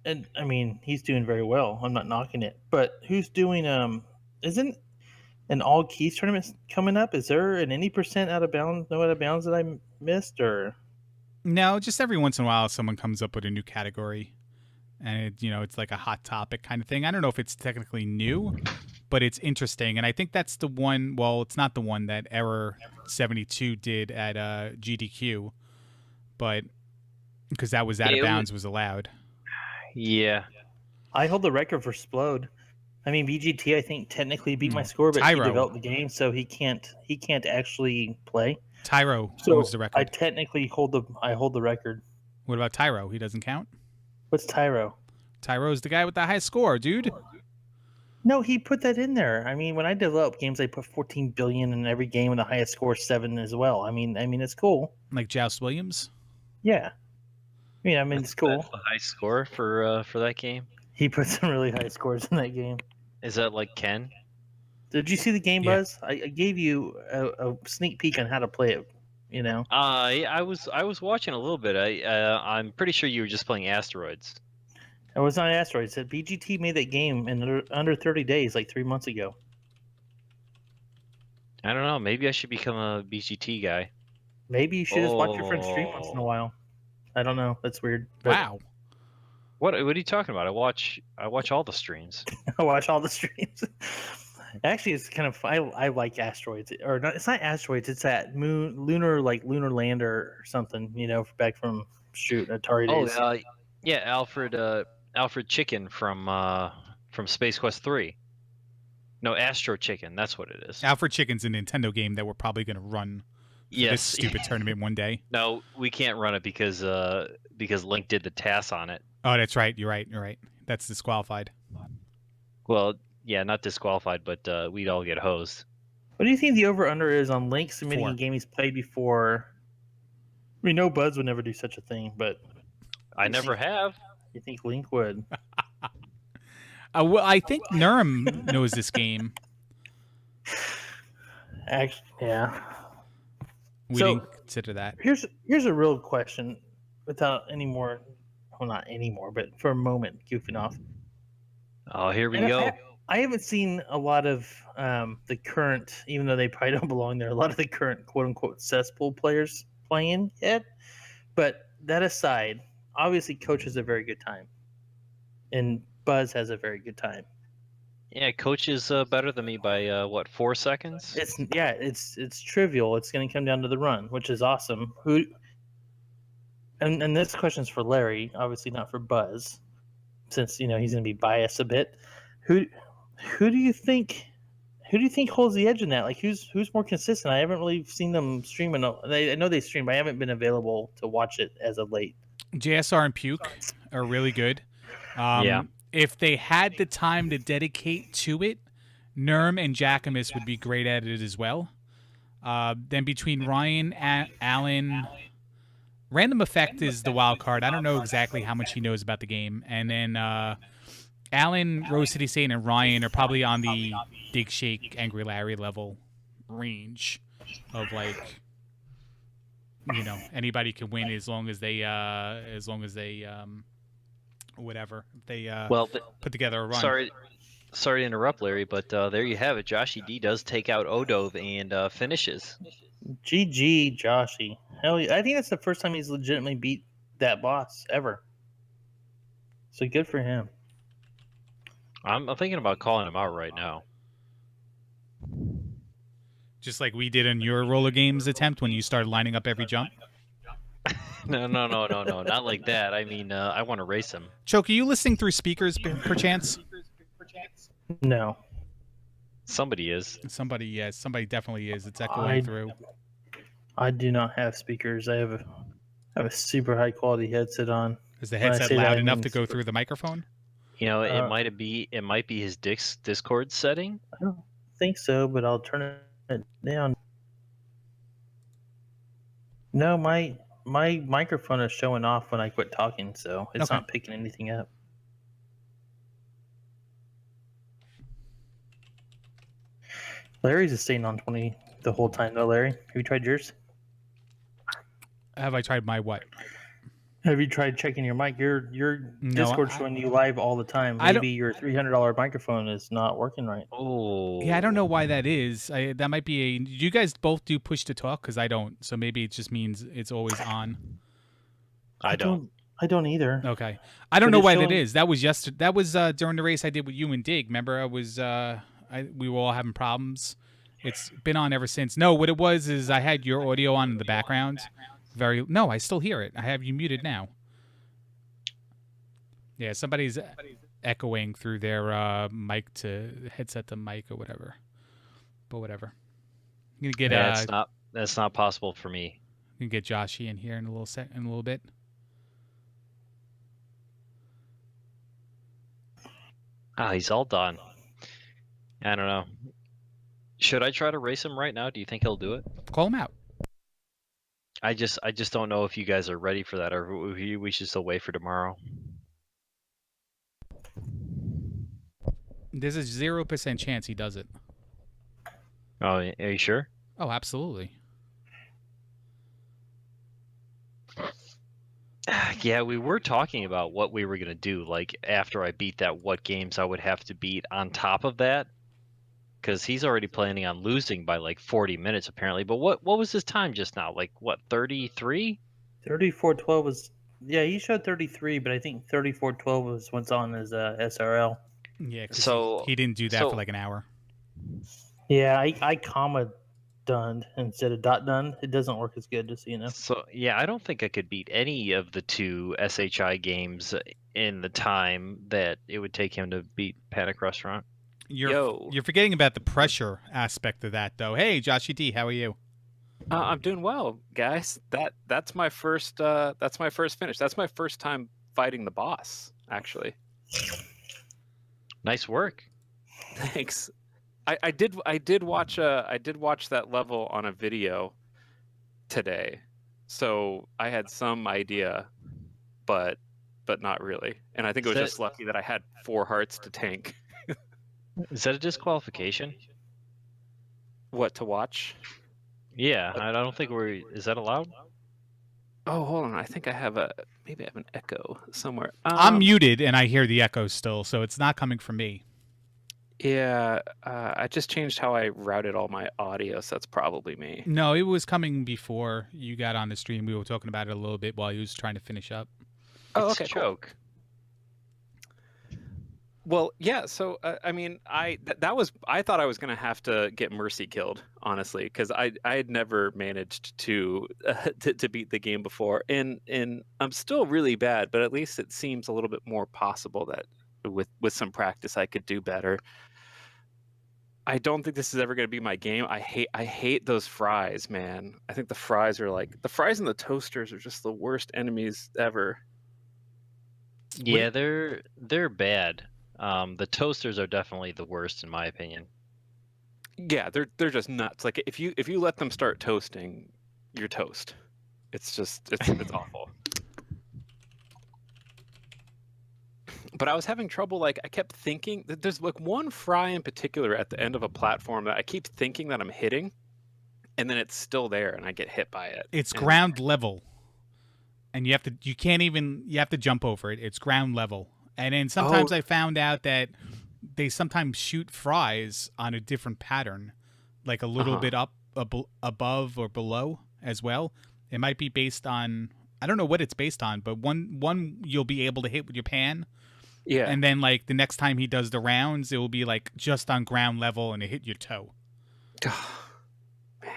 and I mean, he's doing very well. I'm not knocking it, but who's doing isn't an all keys tournament coming up? Is there an any percent out of bounds, no out of bounds that I missed, or No, just every once in a while someone comes up with a new category. And it's like a hot topic kind of thing. I don't know if it's technically new, but it's interesting. And I think that's the one. Well, it's not the one that Error 72 did at GDQ, but because that was out of bounds was allowed. Yeah. I hold the record for Splode. I mean, BGT I think technically beat my score, but Tyro. he developed the game, so he can't actually play. Tyro So owns the record. I technically hold the record. What about Tyro? He doesn't count. What's Tyro? Tyro's the guy with the high score, dude. No, he put that in there. I mean, when I develop games, I put 14 billion in every game, and the highest score is 7 as well. I mean, it's cool. Like Joust Williams. Yeah. I mean, it's cool. That's the high score for that game. He put some really high scores in that game. Is that like Ken? Did you see the game, Yeah. Buzz? I gave you a sneak peek on how to play it. Yeah, I was watching a little bit. I'm pretty sure you were just playing Asteroids. It was on Asteroids. Said BGT made that game in under 30 days, like 3 months ago. I don't know. Maybe I should become a BGT guy. Maybe you should just watch your friends stream once in a while. I don't know. That's weird. But Wow. What are you talking about? I watch all the streams. I watch all the streams. Actually, it's kind of I like Asteroids, or not. It's not Asteroids. It's that lunar lander or something. Back from Atari days. Oh, yeah, Alfred Chicken from Space Quest 3. No, Astro Chicken. That's what it is. Alfred Chicken's a Nintendo game that we're probably going to run for this Yes. stupid tournament one day. No, we can't run it because Link did the TAS on it. Oh, that's right. You're right. That's disqualified. Well, yeah, not disqualified, but we'd all get hosed. What do you think the over/under is on Link submitting 4. a game he's played before? We know Buzz would never do such a thing, but I never have. you think Link would? Well, I think Nurm knows this game. Actually, yeah. We So- didn't consider that. Here's a real question, without any more. Well, not anymore, but for a moment, goofing off. Oh, here we And go. I haven't seen a lot of the current, even though they probably don't belong there, a lot of the current quote unquote cesspool players playing yet. But that aside, obviously Coach has a very good time. And Buzz has a very good time. Yeah, Coach is better than me by 4 seconds? It's trivial. It's gonna come down to the run, which is awesome. And this question's for Larry, obviously not for Buzz, since he's gonna be biased a bit. Who do you think Who do you think holds the edge in that? Like, who's more consistent? I haven't really seen them stream. I know they stream, but I haven't been available to watch it as of late. JSR and Puke are really good. Yeah. If they had the time to dedicate to it, Nerm and Jackamus would be great at it as well. Then between Ryan, Allen, Random Effect is the wild card. I don't know exactly how much he knows about the game. And then Allen, Rose City Satan, and Ryan are probably on the Dig Shake, Angry Larry level range of like, anybody can win as long as they whatever they Well, put together a run. sorry to interrupt, Larry, but there you have it. Joshy D does take out Odove and finishes. GG, Joshy. Hell yeah. I think that's the first time he's legitimately beat that boss ever. So good for him. I'm thinking about calling him out right now. Just like we did in your roller games attempt when you started lining up every jump. No, not like that. I mean, I want to race him. Choke, are you listening through speakers perchance? No. Somebody is. Somebody definitely is. It's echoing through. I do not have speakers. I have a super high quality headset on. Is the headset loud enough to go through the microphone? It might be his Discord setting. I don't think so, but I'll turn it down. No, my microphone is showing off when I quit talking, so it's not picking anything up. Larry's is staying on 20 the whole time though, Larry. Have you tried yours? Have I tried my what? Have you tried checking your mic? Your Discord showing you live all the time. Maybe your $300 microphone is not working right. Oh. Yeah, I don't know why that is. That might be do you guys both do push to talk? Because I don't. So maybe it just means it's always on. I don't either. Okay. I don't know why that is. That was yesterday. That was during the race I did with you and Dig. Remember, we were all having problems. It's been on ever since. No, what it was is I had your audio on in the background. No, I still hear it. I have you muted now. Yeah, somebody's echoing through their mic to headset to mic or whatever. But whatever. I'm gonna get that's not possible for me. I'm gonna get Joshy in here in a little bit. He's all done. I don't know. Should I try to race him right now? Do you think he'll do it? Call him out. I just don't know if you guys are ready for that, or we should still wait for tomorrow. There's a 0% chance he does it. Oh, are you sure? Oh, absolutely. Yeah, we were talking about what we were gonna do. Like after I beat that, what games I would have to beat on top of that. Because he's already planning on losing by like 40 minutes apparently. But what was his time just now? Like what, 33? 34:12 was he showed 33, but I think 34:12 was what's on his SRL. Yeah, so he didn't do that for like an hour. Yeah, I comma done instead of dot done. It doesn't work as good, just so you know. So yeah, I don't think I could beat any of the two SHI games in the time that it would take him to beat Panic Restaurant. You're forgetting about the pressure aspect of that, though. Hey, Joshy D, how are you? I'm doing well, guys. That's my first finish. That's my first time fighting the boss, actually. Nice work. Thanks. I did watch that level on a video today, so I had some idea, but not really. And I think it was just lucky that I had 4 hearts to tank. Is that a disqualification? What, to watch? Yeah, I don't think is that allowed? Oh, hold on. I think I have maybe I have an echo somewhere. I'm muted and I hear the echo still, so it's not coming from me. Yeah, I just changed how I routed all my audio, so that's probably me. No, it was coming before you got on the stream. We were talking about it a little bit while he was trying to finish up. Oh, okay. Choke. Cool. Well, yeah. So I mean, I thought I was gonna have to get Mercy killed, honestly, because I had never managed to beat the game before, and I'm still really bad, but at least it seems a little bit more possible that with some practice I could do better. I don't think this is ever going to be my game. I hate those fries, man. I think the fries are like the fries and the toasters are just the worst enemies ever. Yeah, they're bad. The toasters are definitely the worst in my opinion. Yeah, they're just nuts. Like if you let them start toasting, you're toast. It's just it's awful. But I was having trouble. Like I kept thinking that there's like one fry in particular at the end of a platform that I keep thinking that I'm hitting, and then it's still there, and I get hit by it. It's And ground level, and you have to jump over it. It's ground level, and then sometimes I found out that they sometimes shoot fries on a different pattern, like a little bit up, above or below as well. It might be based on, I don't know what it's based on, but one you'll be able to hit with your pan. yeah, And then like the next time he does the rounds, it will be like just on ground level and it hit your toe. man.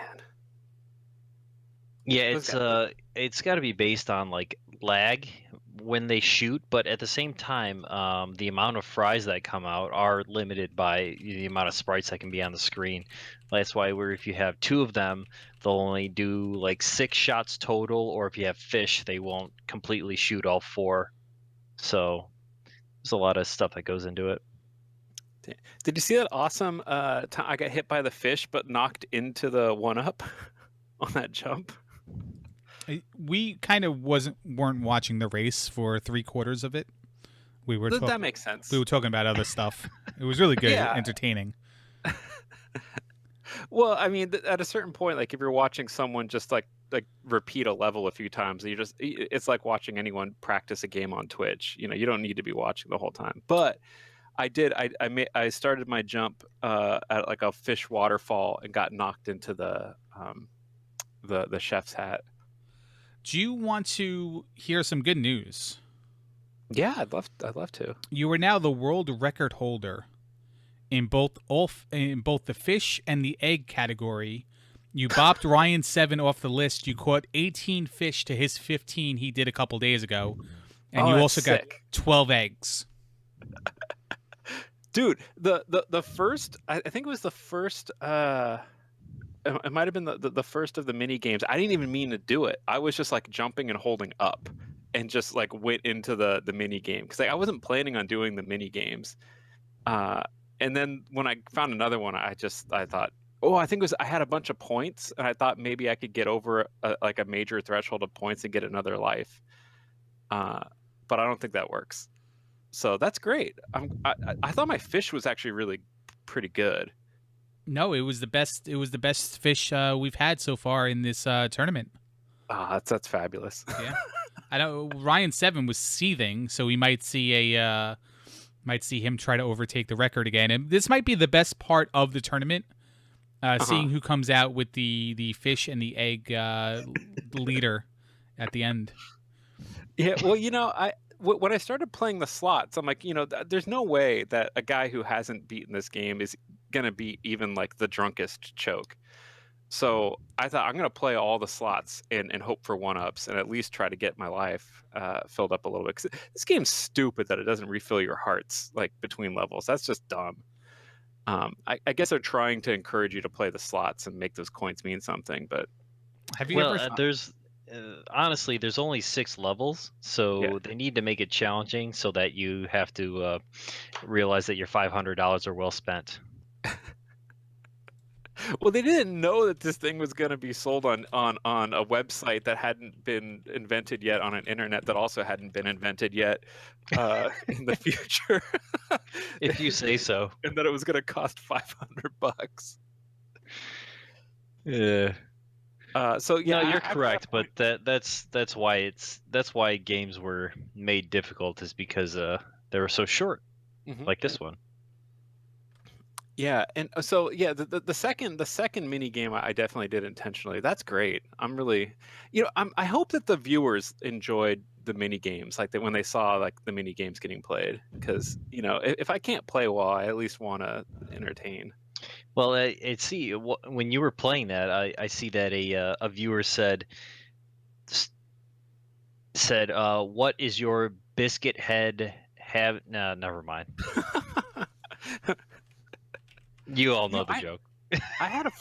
Yeah, Those guys- it's got to be based on like lag when they shoot, but at the same time, the amount of fries that come out are limited by the amount of sprites that can be on the screen. That's why where if you have two of them, they'll only do like 6 shots total, or if you have fish, they won't completely shoot all 4. So there's a lot of stuff that goes into it. Did you see that awesome time I got hit by the fish but knocked into the 1-up on that jump? We kind of weren't watching the race for 3/4 of it. We were That makes sense. we were talking about other stuff. It was really good, Yeah. entertaining. Well, I mean, at a certain point, like if you're watching someone just like repeat a level a few times, it's like watching anyone practice a game on Twitch. You know, you don't need to be watching the whole time. But I started my jump at like a fish waterfall and got knocked into the chef's hat. Do you want to hear some good news? Yeah, I'd love to. You are now the world record holder in both the fish and the egg category. You bopped Ryan 7 off the list. You caught 18 fish to his 15 he did a couple days ago, and you that's also got sick. 12 eggs. Dude, the first, I think it was the first, it might have been the first of the mini games. I didn't even mean to do it. I was just like jumping and holding up and just like went into the mini game because like I wasn't planning on doing the mini games. And then when I found another one, I thought, oh, I think I had a bunch of points, and I thought maybe I could get over like a major threshold of points and get another life. But I don't think that works. So that's great. I thought my fish was actually really pretty good. No, it was the best. It was the best fish we've had so far in this tournament. That's fabulous. Yeah, I know Ryan 7 was seething, so we might see him try to overtake the record again. And this might be the best part of the tournament, seeing who comes out with the fish and the egg leader at the end. Yeah, well, you know, when I started playing the slots, I'm like, you know, there's no way that a guy who hasn't beaten this game is gonna beat even like the drunkest Choke. So I thought I'm gonna play all the slots and hope for 1-ups and at least try to get my life filled up a little bit. 'Cause this game's stupid that it doesn't refill your hearts like between levels. That's just dumb. I guess they're trying to encourage you to play the slots and make those coins mean something. But Have you Well, ever? there's honestly there's only 6 levels, so Yeah. they need to make it challenging so that you have to realize that your $500 are well spent. Well, they didn't know that this thing was going to be sold on a website that hadn't been invented yet, on an internet that also hadn't been invented yet in the future. If you say so. And that it was going to cost $500. Yeah. So yeah, No, you're after correct, that point- but that's why games were made difficult, is because they were so short, Mhm. like this one. Yeah, and so yeah, the second mini game I definitely did intentionally. That's great. I'm really, you know, I hope that the viewers enjoyed the mini games, like that when they saw like the mini games getting played, because you know, if I can't play well, I at least want to entertain. Well, I see when you were playing that, I see that a viewer said, "What is your biscuit head have?" No, never mind. You all know No, the joke. I had a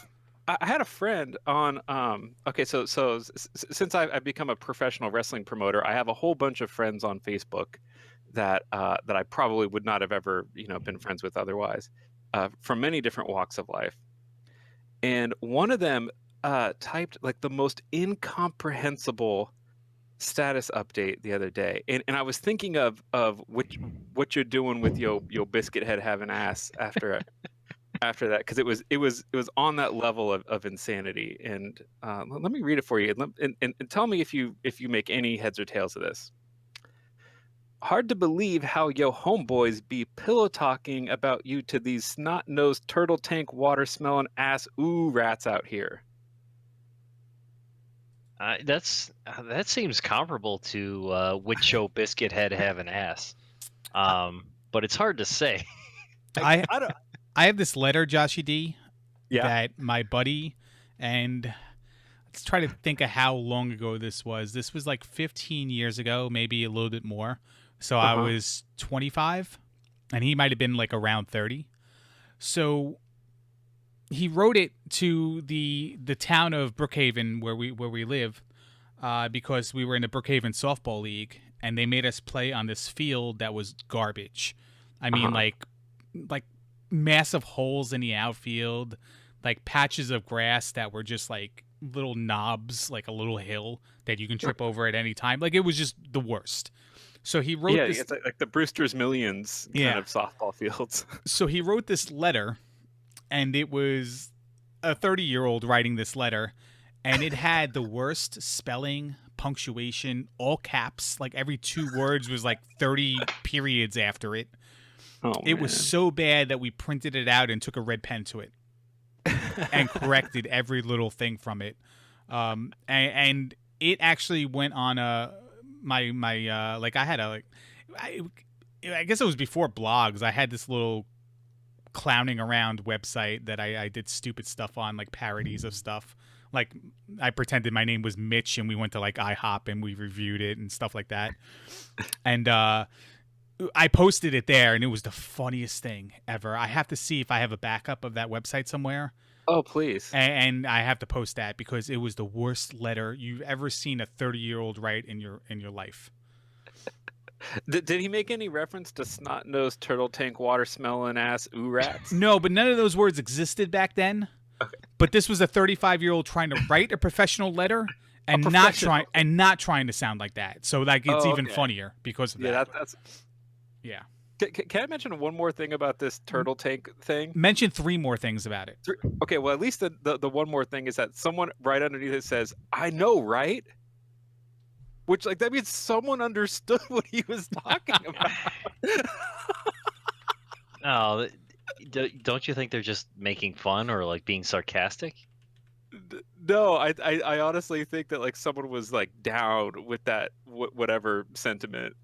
I had a friend on okay, since I've become a professional wrestling promoter, I have a whole bunch of friends on Facebook that that I probably would not have ever, been friends with otherwise, from many different walks of life. And one of them typed like the most incomprehensible status update the other day, and I was thinking of what you're doing with your biscuit head having ass after that, because it was on that level of insanity. And let me read it for you, and tell me if you make any heads or tails of this. Hard to believe how yo homeboys be pillow talking about you to these snot-nosed turtle tank water smelling ass ooh rats out here. That seems comparable to would Joe Biscuit Head have an ass? But it's hard to say. I I don't. I have this letter, Joshy D, Yeah. that my buddy, and let's try to think of how long ago this was. This was like 15 years ago, maybe a little bit more. So I was 25, and he might have been like around 30. So he wrote it to the town of Brookhaven where we live, because we were in the Brookhaven softball league, and they made us play on this field that was garbage. I mean, like massive holes in the outfield, like patches of grass that were just like little knobs, like a little hill that you can trip over at any time. Like, it was just the worst. So he wrote this. It's like the Brewster's Millions kind of softball fields. So he wrote this letter, and it was a 30-year-old writing this letter, and it had the worst spelling, punctuation, all caps. Like, every 2 words was like 30 periods after it. Oh, it was so bad that we printed it out and took a red pen to it and corrected every little thing from it. And it actually went on my like, I had I guess it was before blogs. I had this little clowning around website that I did stupid stuff on, like parodies of stuff. Like, I pretended my name was Mitch, and we went to like IHOP and we reviewed it and stuff like that. And I posted it there, and it was the funniest thing ever. I have to see if I have a backup of that website somewhere. Oh, please. And I have to post that, because it was the worst letter you've ever seen a 30-year-old write in your life. Did he make any reference to snot-nosed turtle tank water smelling ass ooh rats? No, but none of those words existed back then. Okay. But this was a 35-year-old trying to write a professional letter and not trying to sound like that. So like, it's even funnier because of that. Yeah, that's. Yeah. Can I mention one more thing about this turtle tank thing? Mention 3 more things about it. Okay, well, at least the one more thing is that someone right underneath it says, "I know, right?" Which, like, that means someone understood what he was talking about. Oh, don't you think they're just making fun or like being sarcastic? No, I honestly think that like someone was like down with that whatever sentiment.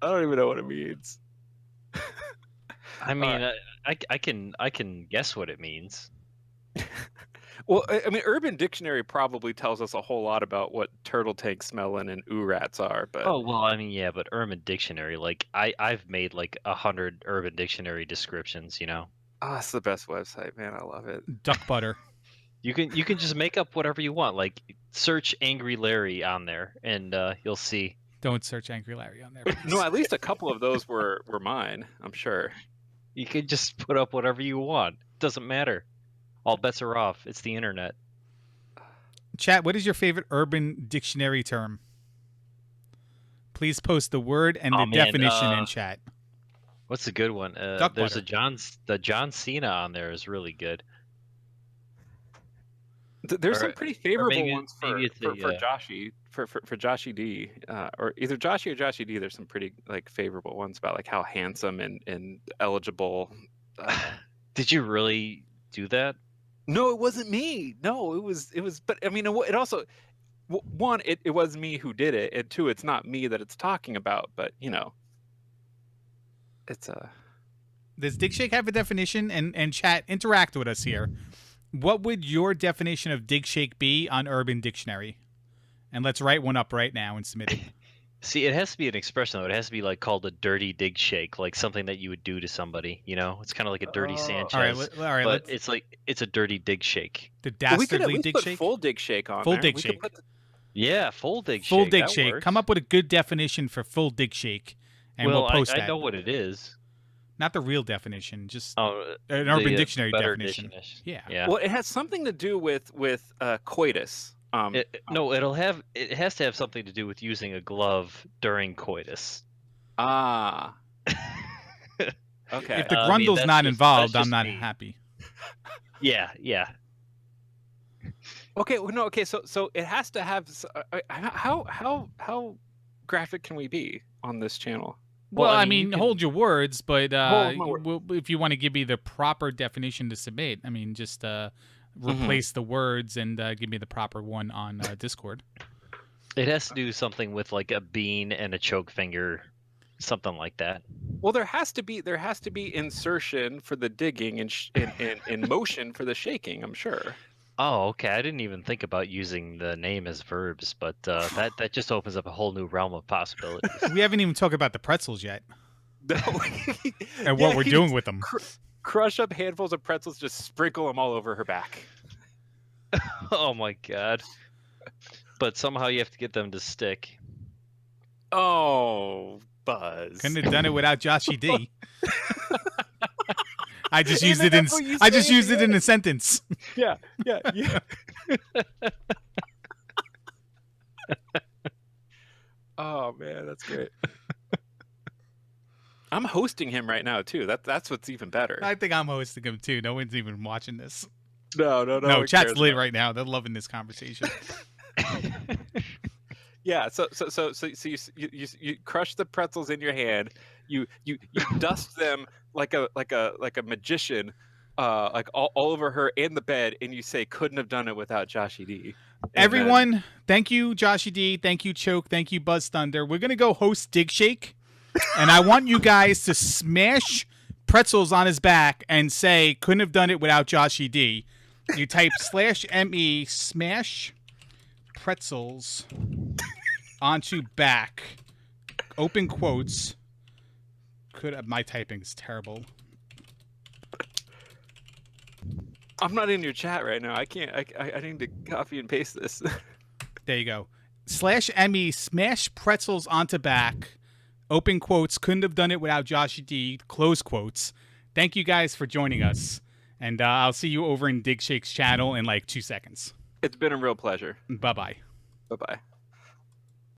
I don't even know what it means. I mean, I can guess what it means. Well, I mean, Urban Dictionary probably tells us a whole lot about what turtle tank smelling and ooh rats are. But Oh well, I mean, yeah, but Urban Dictionary, like I've made like 100 Urban Dictionary descriptions. it's the best website, man. I love it. Duck butter. You can just make up whatever you want. Like, search Angry Larry on there, and you'll see. Don't search Angry Larry on there. No, at least a couple of those were mine, I'm sure. You can just put up whatever you want. Doesn't matter. All bets are off. It's the internet. Chat, what is your favorite Urban Dictionary term? Please post the word and the definition in chat. What's a good one? There's the John Cena on there is really good. There's some pretty favorable ones for Joshy. For Joshy D, or either Joshy or Joshy D. There's some pretty like favorable ones about like how handsome and eligible. Did you really do that? No, it wasn't me. No, it was. But I mean, it also, one, it was me who did it, and 2, it's not me that it's talking about. But it's a. Does Dig Shake have a definition? And chat, interact with us here. What would your definition of Dig Shake be on Urban Dictionary? And let's write one up right now and submit it. See, it has to be an expression though. It has to be like called a dirty dig shake, like something that you would do to somebody. You know, it's kind of like a dirty Oh. All right, Sanchez, all right. but Let's it's a dirty dig shake. the We could at dastardly least dig put shake. full dig shake on Full there. dig We shake. could put Yeah, full dig Full shake. dig that shake. works. Come up with a good definition for full dig shake, and well, we'll post I that. know what it is. Not the real definition, just Oh, an Urban the Dictionary better definition. definition. Yeah. Yeah. Well, it has something to do with coitus. No, it has to have something to do with using a glove during coitus. Ah. Okay. If the I mean, grundle's that's not just- involved, that's I'm not just me. happy. Yeah. Okay. Well, no. Okay. So it has to have. How graphic can we be on this channel? Well, I you mean, can- hold your words, but Hold my word. if you want to give me the proper definition to submit, I mean, just replace the words and give me the proper one on Discord. It has to do something with like a bean and a choke finger, something like that. Well, there has to be insertion for the digging and motion for the shaking. I'm sure. Oh, okay. I didn't even think about using the name as verbs, but that just opens up a whole new realm of possibilities. We haven't even talked about the pretzels yet No. and Yeah, what we're he doing just with them. Crush up handfuls of pretzels, just sprinkle them all over her back. Oh my god! But somehow you have to get them to stick. Oh, Buzz. Couldn't have done it without Joshy D. I just And used then it in. that's what you I just say at used the it in a sentence. Yeah. Oh man, that's great. I'm hosting him right now too. That's what's even better. I think I'm hosting him too. No one's even watching this. No, No, one chat's cares lit about right now. They're loving this conversation. Yeah, so you crush the pretzels in your hand. You dust them like a magician, like all over her and the bed, and you say couldn't have done it without Joshy D. And Everyone, thank you, Joshy D. Thank you, Choke. Thank you, Buzz Thunder. We're gonna go host Dig Shake, and I want you guys to smash pretzels on his back and say couldn't have done it without Joshy D. You type /ME smash pretzels onto back, open quotes. My typing is terrible. I'm not in your chat right now. I can't. I need to copy and paste this. There you go. /ME smash pretzels onto back, open quotes. Couldn't have done it without Joshy D. Close quotes. Thank you guys for joining us, and I'll see you over in Dig Shake's channel in like 2 seconds. It's been a real pleasure. Bye bye. Bye bye.